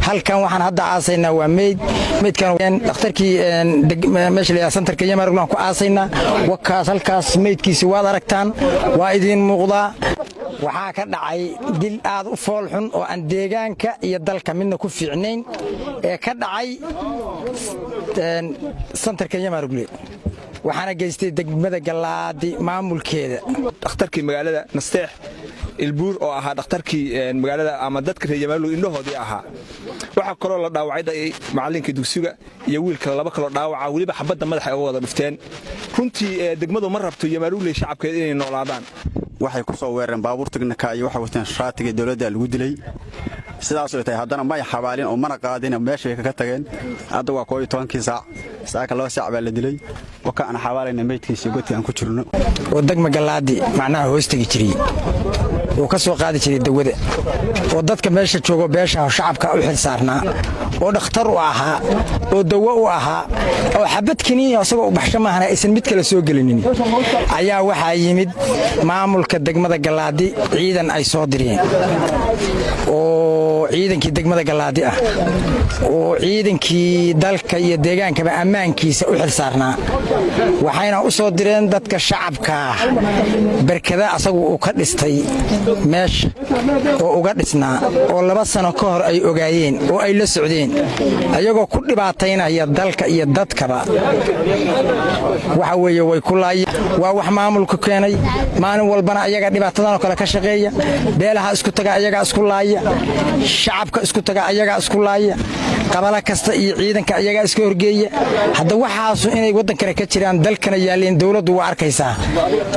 halkan waxaan hadda aasaynaa waa meydkan dhakhtarkii meesha la santarka Yamaruglaan ku aasaynaa wakaas halkaas meydkiisa waad aragtaan waa idin muuqdaa waxaa ka dhacay dil aad u fool xun oo aan deegaanka iyo dalka midna ku fiicnayn ee ka dhacay santarka Yamaruglaan waxaana geystay degmada Galaadi maamulkeeda dhakhtarkii magaalada Nasteex البور أو أحد أختاركي مجالة أما دتك هي جماله إنه هذي أها واحد قرر الله دعوة عيدا معلن كدوسية يقول كلا بكرة دعوة ولي بحبت دم الحياة وهذا بفتان كنتي دجمده مرة بتو جماله للشعب كذي إنه العدان waxay ku soo weerareen baabuurtigna kaay waxa wataan shaatiga dawladda lagu dilay sidaas oo tahay haddana ma xabaalin oo mana qaadin meesha ka tageen hadda waa 12 saac loo saac baa la dilay waka aan xabaalin meedkiisa godka aan ku jirno oo degma Galaadi macnaha hoostigi jiray oo ka soo qaadi jiray dawada oo dadka meesha joogo beesha shacabka u xil saarnaa oo dhakhtar u ahaa oo dawo u ahaa oo xabad kiniin asagoo u baxsho maahana aysan mid kale soo gelinin ayaa waxa yimid maamulka degmada Galaadi ciidan ay soo direen oo ciidankii degmada Galaadi ah oo ciidankii dalka iyo deegaankaba ammaankiisa u xil saarnaa waxayna u soo direen dadka shacabka barkada asagu uu ka dhistay meesha oo uga dhisnaa oo 2 sano ka hor ay ogaayeen oo ay la socdeen ayagoo ku dhibaataynaya dalka iyo dadkaba waxa weeye way ku laayeen waa wax maamulku keenay maalin walbana ayaga dhibaatadan kale ka shaqeeya beelaha isku taga ayaga isku laaya shacabka isku taga ayaga isku laaya qabala kasta iyo ciidanka ayaga iska horgeeya hadda waxaas inay wadan kale ka jiraan dalkana yaaleen dawladdu waa arkaysaa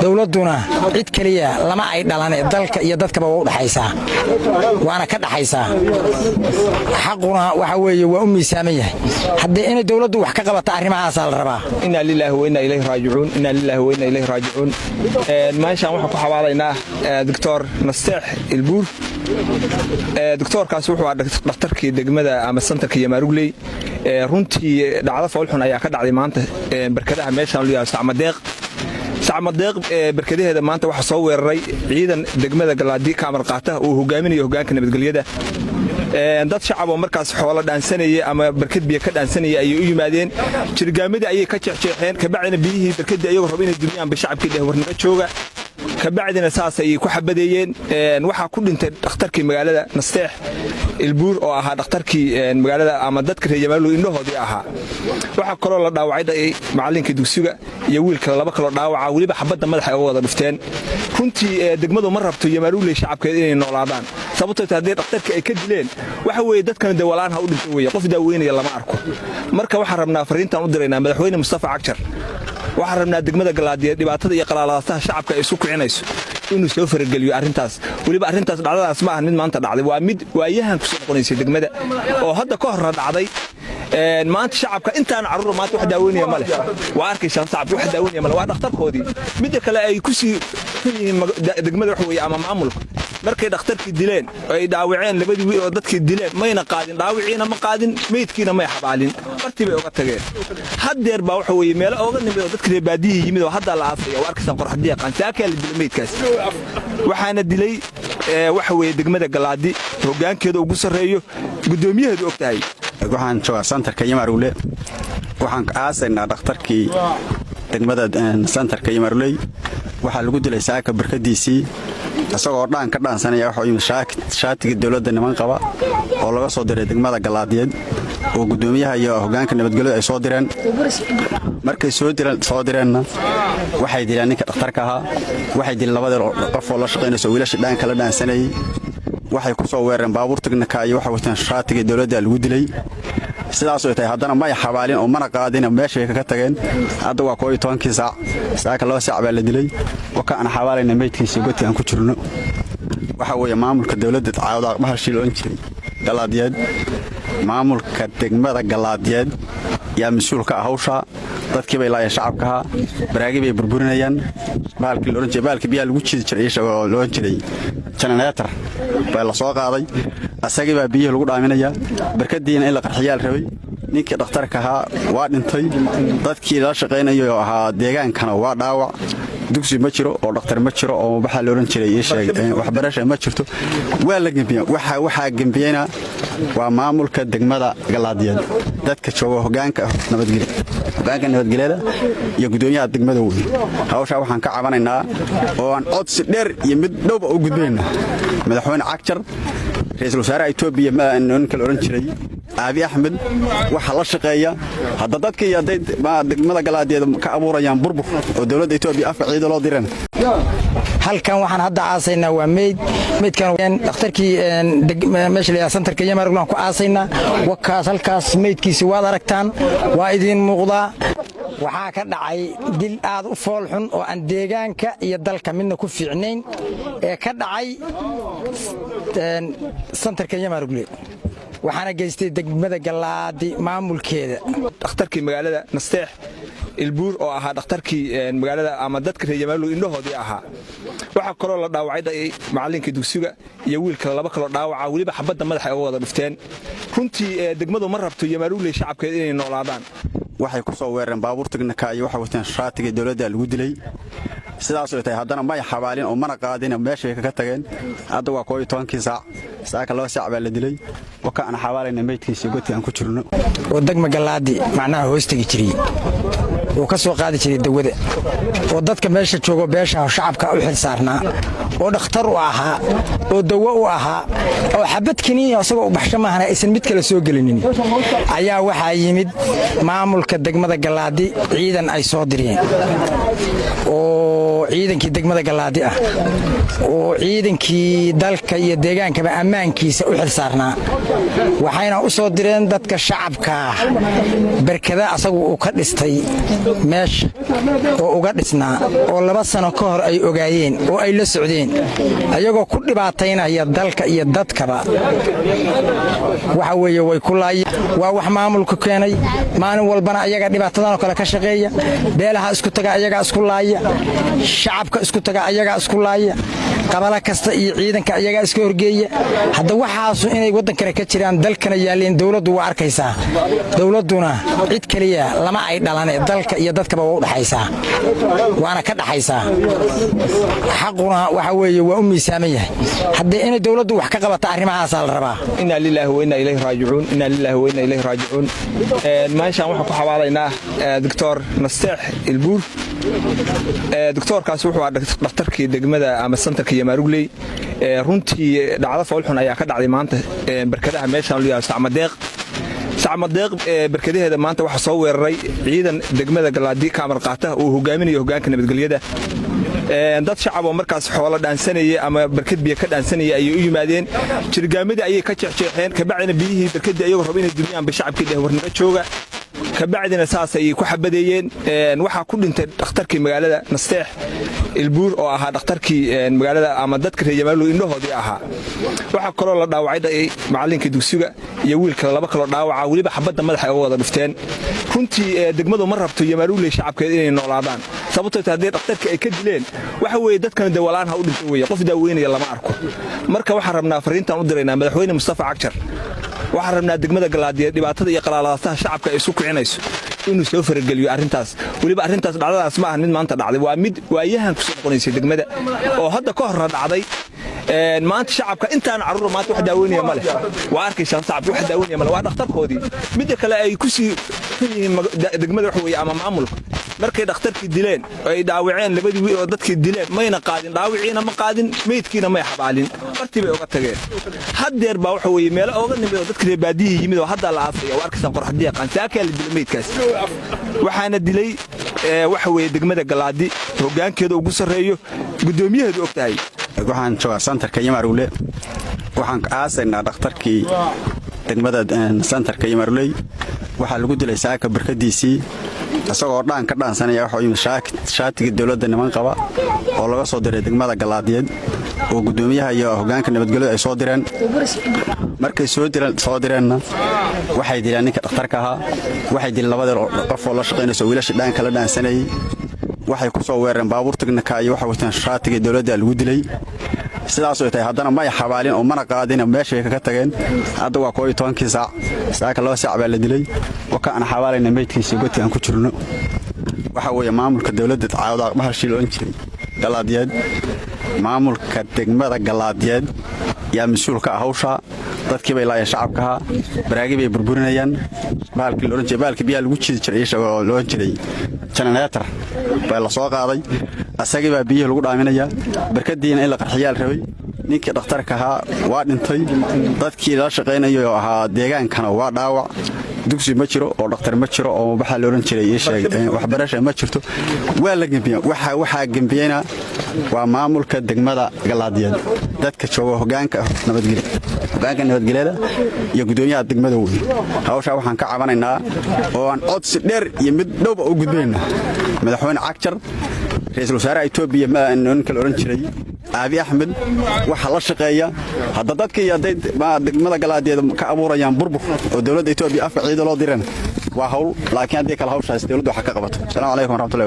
dawladuna cid kaliya lama ay dhalanay dalka iyo dadkaba waa u dhaxaysaa waana ka dhaxaysaa xaquna waxa weeye waa u miisaaman yahay hadda in dawladdu wax ka qabato arrimahaas la rabaa inna lillahi wa inna ilayhi raaji'uun inna lillahi wa inna ilayhi raaji'uun maashaan waxa ku xawaalaynaa دكتور نستيح البور دكتور كاس wuxuu dhakhtarkii degmada ama santarka Yamaruglaan runtii dhacdo foolxun ayaa ka dhacday maanta barkadaha meesha loo yahay sacmadeeq barkadaheeda maanta waxa soo weeraray ciidan degmada Galaadi kaamar qaata oo hogaaminayo hogaanka nabadgelyada dad shacab oo markaas xoolo dhaansanayay ama barkad biyo ka dhaansanayay ay u yimaadeen jirgaamadii ayay ka jeexjeexeen ka bacdina biyihii barkadii ayagoo rabeen inay dumiyaan shacabkii dheewarnaga jooga kabacdina saas ay ku xabadeeyeen waxa ku dhintay dhakhtarkii magaalada Nasteex البور أو أحد أختاركي مجالة أما دتك هي جماله إنه هذي أها واحد قرر الله دعوة عيدا معلن كدوسية يقول كلا بكرة دعوة ولي بحبت دم الحياة وهذا بفتان كنتي دجمده مرة بتو جماله للشعب كذي إنه العدان ثبتت هذه أختارك كدلين وحوي دتك كان دولان هقول شوية قف دوين يلا ما أركو مركب وحرمنا فرين تنودرنا مدحوين مصطفى عكشر وحرمنا دجمده Galaadi dhibaatada iyo qalaaladaha shacabka ay isku kicinayso inuu soo fargeliyo arintaas waliba arintaas dhacdadaas ma ahan mid maanta dhacday waa mid waayahan ku soo noqonaysa degmada oo hadda ka hor dhacday maanta shacabka intaan caruur maanta wax daaweynaya ma leh waa arkaysan shacab wax daaweynaya ma leh waa dhakhtarkoodii mid kale ay ku sii degmada wax weeye ama maamulka markay dhakhtarkii dileen ay dhaawaceen labadii wiil oo dadkii dileen mayna qaadin dhaawiciina ma qaadin meydkiina ma xabaalin martiibay uga tageen haddeer baa waxa weeye meel ooga nimid oo dadkii baadiyay yimid oo hadda la aafay oo arkaysan qorxadii qansaaka la dilay meydkaas waxaana dilay waxa weeye degmada Galaadi hogaankeeda ugu sareeyo gudoomiyaheedu ogtahay waxaan joogaa santarka Yamaruglaan waxaan aasaynaa dhakhtarkii degmada santarka Yamaruglaan waxa lagu dilay saaka barkadiisii asagoo dhaan ka dhaansanaya waxa uu shaatiga dawladda niman qaba oo laga soo diray degmada Galaadi oo gudoomiyaha iyo hogaanka nabadgelyada ay soo direen markay soo direenna waxay dileen ninka dhakhtarka ahaa waxay dileen labada qof oo la shaqeynayso wiilasha dhaan kala dhaansanayay waxay ku soo weerareen baabuurtigna kaay waxa wataan shaatiga dawladda lagu dilay sidaas oo tahay haddana ma xabaalin oo mana qaadin meesha ka tageen hadda waa 12 saac loo saac baa la dilay waka aan xabaalin meedkiisa godka aan ku jirno waxa weeye maamulka dawladda caawda bahashii loo jiray Galaadi maamulka degmada Galaadi yaa mas'uul ka ah hawsha dadkii bay laayeen shacabka baraagi bay burburinayaan baalkii loo jeeday baalkii biyaa lagu jiidi jiray isagoo loo jiray generator baa la soo qaaday asagii baa biyaha lagu dhaaminaya barkadiina in la qarxiyaal rabay ninkii dhakhtarka ahaa waa dhintay dadkii la shaqeynayay oo ahaa deegaankana waa dhaawac dugsi ma jiro oo dhakhtar ma jiro oo waxa la oran jiray waxbarasho ma jirto waa la gembiya waxa gembiyana waa maamulka degmada Galaadiyad dadka jooga hogaanka nabadgelyada iyo gudoomiyaha degmada weyn hawsha waxaan ka cabanaynaa oo aan codsi dheer iyo mid dhowba u gudbinayna madaxweyne Cagjar ra'iisul wasaaraha Itoobiya ma kala oran jiray Abi Ahmed waxa la shaqeeya hadda dadka iyo degmada Galaadiyad ka abuurayaan burbur oo dawladda Itoobiya afka ciido loo diran halkan waxaan hadda aasaynaa waa meydkan dhakhtarkii meesha la santarka Yamarul ku aasaynaa wakaas halkaas meydkiisa waad aragtaan waa idin muuqdaa waxaa ka dhacay dil aad u fool xun oo aan deegaanka iyo dalka midna ku fiicnayn ee ka dhacay santarka Yamarul waxaana geystay degmada Galaadi maamulkeeda dhakhtarkii magaalada Nasteex Ilbuur oo ahaa dhakhtarkii magaalada ama dadka reer Yamarul indhahoodii ahaa waxa kale oo la dhaawacay macallinkii dugsiga iyo wiilka laba kale dhaawaca waliba xabadda madaxa ay wada dhufteen runtii degmadu ma rabto Yamarul shacabkeeda inay noolaadaan waxay ku soo weerareen baabuur tignika iyo waxa wataan shaatiga dawladda lagu dilay sidaas oo tahay haddana ma xabaalin oo mana qaadin meesha ka tageen hadda waa 12 saac loo saac baa la dilay waka aan xabaalina meydkiisa godka aan ku jirno oo degma Galaadi macnaha hoostigi jiray oo ka soo qaadi jiray dawada oo dadka meesha joogo beesha shacabka u xil saarnaa oo dhakhtar u ahaa oo dawo u ahaa oo xabad kiniin asagoo u baxsho maahna aysan mid kale soo gelinin ayaa waxa yimid maamulka degmada Galaadi ciidan ay soo direen oo ciidankii degmada Galaadi ah oo ciidankii dalka iyo deegaanka ammaankiisa u xil saarnaa waxayna u soo direen dadka shacabka barkada asagu uu ka dhistay meesha oo uga dhisnaa oo 2 sano ka hor ay ogaayeen oo ay la socdeen ayagoo ku dhibaataynaya dalka iyo dadkaba waxa weeye way ku laayeen waa wax maamulku keenay maalin walbana ayaga dhibaatadan oo kale ka shaqeeya beelaha isku taga ayaga isku laaya shacabka isku taga ayaga isku laaya qabala kasta iyo ciidanka ayaga iska horgeeya hadda waxaas inay wadan kale ka jiraan dalkana yaaleen dawladdu waa arkaysaa dawladuna cid kaliya lama ay dhalan dalka iyo dadkaba waa u dhaxaysaa waana ka dhaxaysaa xaquna waxa weeye waa u miisaaman yahay hadda inay dawladdu wax ka qabato arrimahaas la rabaa inna lillahi wa inna ilayhi raaji'uun maashaan waxa ku xawaalaynaa Dr. Nasteex Ilbuur doktorkaas wuxuu ahaa dhakhtarkii degmada ama santarka Yamarul runtii dhacdo fool xun ayaa ka dhacday maanta barkadaha meeshaan loo yahay sacmadeeq barkadaheeda maanta waxa soo weeraray ciidan degmada Galaadi ka amar qaata oo hogaaminayo hogaanka nabadgelyada dad shacab oo markaas xoolo dhaansanayay ama barkad biyo ka dhaansanayay ay u yimaadeen jirgaamada ayay ka jeexjeexeen ka bacdina biyihii barkadii ayagoo raba inay dumiyaan shacabkii dhehwarnimo jooga kabacdina saas ay ku xabadeeyeen waxa ku dhintay dhakhtarkii magaalada Nasteex Ilbuur oo ahaa dhakhtarkii magaalada ama dadka reer Yamarul indhahoodii ahaa waxa kale oo la dhaawacay macallinkii dugsiga iyo wiilka laba kale dhaawaca waliba xabadda madaxa ay wada dhufteen runtii degmadu ma rabto Yamarul shacabkeeda inay noolaadaan sababtoo tahay dhakhtarkii ay ka dileen waxa weeye dadkan dawalaan ha u dhinto weeye qof daaweynaya lama arko marka waxa rabnaa fariintan u diraynaa madaxweyne Mustafa Cagjar waxa rabnaa degmada Galaadi dhibaatada iyo qalalaadaha shacabka ay isku kicinayso inuu soo farageliyo arintaas waliba arintaas dhacdadaas ma ahan mid maanta dhacday waa mid waayahan ku soo noqonaysay degmada oo hadda ka hor dhacday maanta shacabka intaan caruur maanta wax daaweynaya ma leh waa arkaysan shacabka wax daaweynaya ma leh waa dhakhtarkoodii mid kale ay ku sii degmada wax weeye ama maamulka markay dhakhtarkii dileen ay dhaawaceen labadii wiil oo dadkii dileen mayna qaadin dhaawiciina ma qaadin meydkiina ma xabaalin bartii bay uga tageen haddeer baa waxa weeye meel ooga nimid oo dadkii baadiyay yimid oo hadda la aasay oo arkaysan qorxadii qansaaka la dilay meydkaas waxaana dilay waxa weeye degmada Galaadi hogaankeeda ugu sareeyo gudoomiyaheedu ogtahay waxaan joogaa santarka Yamarul waxaan aasaynaa dhakhtarkii degmada santarka Yamarul waxa lagu dilay saaka barkadiisii asagoo dhaan ka dhaansanaya waxa uu shaatiga dawladda niman qaba oo laga soo diray degmada Galaadiyad oo gudoomiyaha iyo hogaanka nabadgelyada ay soo direen markay soo direenna waxay dileen ninka dhakhtarka ahaa waxay dileen labada qof oo la shaqeynayso wiilasha dhaan kala dhaansanayay waxay ku soo weerareen baabuur tignika iyo waxa wataan shaatiga dawladda lagu dilay sidaas oo tahay haddana ma xabaalin oo mana qaadin meesha ka tageen hadda waa 12 saac loo saac baa la dilay waka aan xabaalayna meydkiisa godka aan ku jirno waxa weeye maamulka dawladda tacaawud aqbaha shiiloon jiray galaadiyad maamulka degmada galaadiyad yaa mas'uul ka ah hawsha dadkii bay laayeen shacabka baraagi bay burburinayaan baalkii loo jeeday baalkii biyaha lagu jidi jiray isagoo loo jiray generator baa la soo qaaday asagii baa biyaha lagu dhaaminaya barkadiina in la qarxiyaal rabay ninkii dhakhtarka ahaa waa dhintay dadkii la shaqeynayay oo ahaa deegaankana waa dhaawac dugsi ma jiro oo dhakhtar ma jiro oo waxa la oran jiray waxbarasho ma jirto waa la gambiyaa waxa gambiyana waa maamulka degmada galaadiyad dadka jooga hogaanka nabadgelyada iyo gudoomiyaha degmada weyn hawsha waxaan ka cabanaynaa oo aan codsi dheer iyo mid dhowba u gudbeenna madaxweyne Cagjar ra'iisul wasaaraha Itoobiya ma ninka la oran jiray Abi Ahmed waxa la shaqeeya hadda dadkii degmada galaadiyad ka abuurayaan burbur oo dawladda Itoobiya afka ciido loo diran waa hawl laakiin hadii kala hawshaas dawladdu waxa ka qabato. Assalaamu alaykum warahmatullahi wabarakatuh.